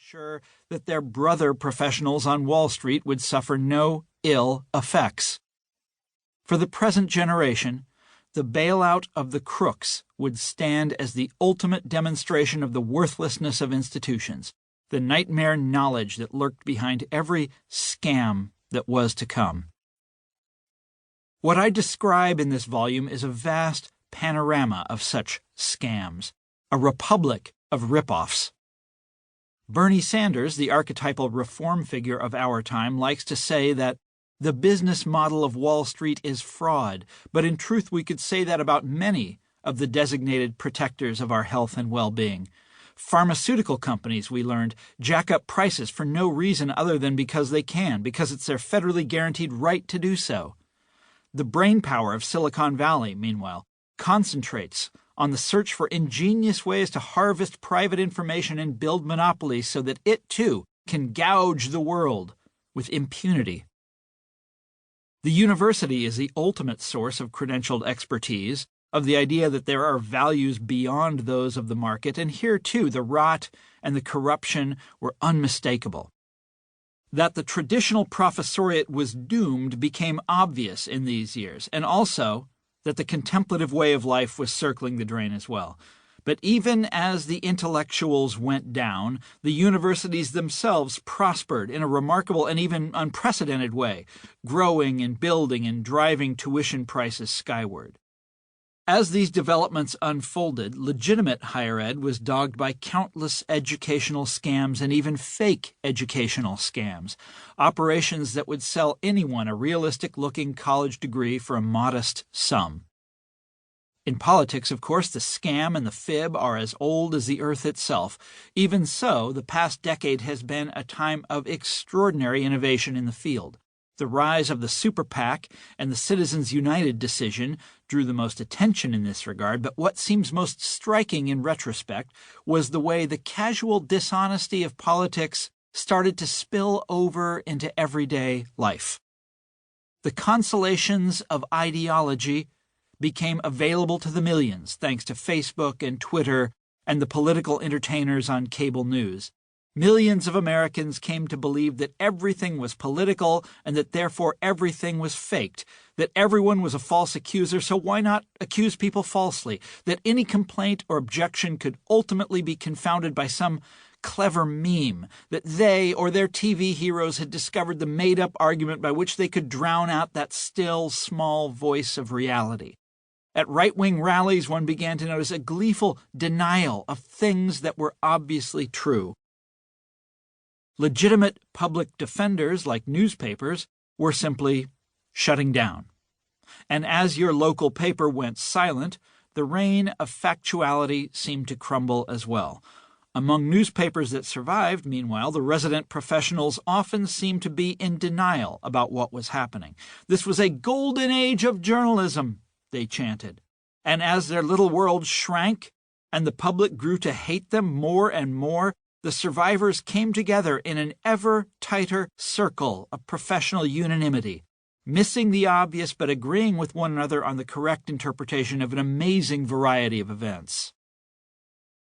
sure that their brother professionals on Wall Street would suffer no ill effects. For the present generation, the bailout of the crooks would stand as the ultimate demonstration of the worthlessness of institutions, the nightmare knowledge that lurked behind every scam that was to come. What I describe in this volume is a vast panorama of such scams, a republic of rip-offs. Bernie Sanders, the archetypal reform figure of our time, likes to say that the business model of Wall Street is fraud, but in truth we could say that about many of the designated protectors of our health and well-being. Pharmaceutical companies, we learned, jack up prices for no reason other than because they can, because it's their federally guaranteed right to do so. The brainpower of Silicon Valley, meanwhile, concentrates on the search for ingenious ways to harvest private information and build monopolies so that it, too, can gouge the world with impunity. The university is the ultimate source of credentialed expertise, of the idea that there are values beyond those of the market, and here, too, the rot and the corruption were unmistakable. That the traditional professoriate was doomed became obvious in these years, and also that the contemplative way of life was circling the drain as well. But even as the intellectuals went down, the universities themselves prospered in a remarkable and even unprecedented way, growing and building and driving tuition prices skyward. As these developments unfolded, legitimate higher ed was dogged by countless educational scams and even fake educational scams, operations that would sell anyone a realistic-looking college degree for a modest sum. In politics, of course, the scam and the fib are as old as the earth itself. Even so, the past decade has been a time of extraordinary innovation in the field. The rise of the Super PAC and the Citizens United decision drew the most attention in this regard, but what seems most striking in retrospect was the way the casual dishonesty of politics started to spill over into everyday life. The consolations of ideology became available to the millions thanks to Facebook and Twitter and the political entertainers on cable news. Millions of Americans came to believe that everything was political and that therefore everything was faked, that everyone was a false accuser, so why not accuse people falsely, that any complaint or objection could ultimately be confounded by some clever meme, that they or their TV heroes had discovered the made-up argument by which they could drown out that still, small voice of reality. At right-wing rallies, one began to notice a gleeful denial of things that were obviously true. Legitimate public defenders, like newspapers, were simply shutting down. And as your local paper went silent, the reign of factuality seemed to crumble as well. Among newspapers that survived, meanwhile, the resident professionals often seemed to be in denial about what was happening. This was a golden age of journalism, they chanted. And as their little world shrank and the public grew to hate them more and more, the survivors came together in an ever tighter circle of professional unanimity, missing the obvious but agreeing with one another on the correct interpretation of an amazing variety of events.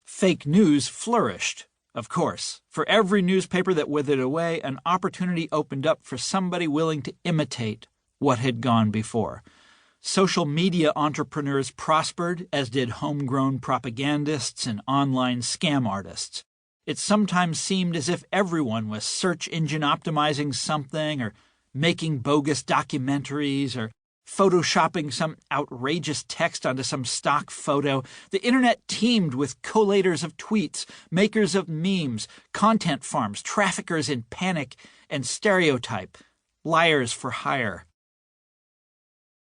Fake news flourished, of course. For every newspaper that withered away, an opportunity opened up for somebody willing to imitate what had gone before. Social media entrepreneurs prospered, as did homegrown propagandists and online scam artists. It sometimes seemed as if everyone was search engine optimizing something or making bogus documentaries or photoshopping some outrageous text onto some stock photo. The internet teemed with collators of tweets, makers of memes, content farms, traffickers in panic and stereotype, liars for hire.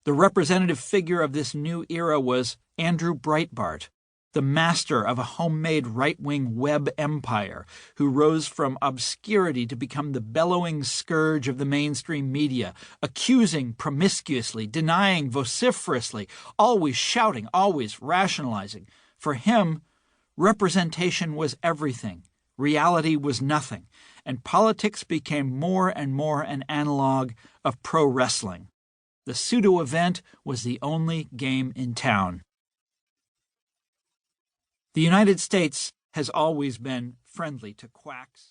The representative figure of this new era was Andrew Breitbart, the master of a homemade right-wing web empire, who rose from obscurity to become the bellowing scourge of the mainstream media, accusing promiscuously, denying vociferously, always shouting, always rationalizing. For him, representation was everything, reality was nothing, and politics became more and more an analog of pro wrestling. The pseudo-event was the only game in town. The United States has always been friendly to quacks.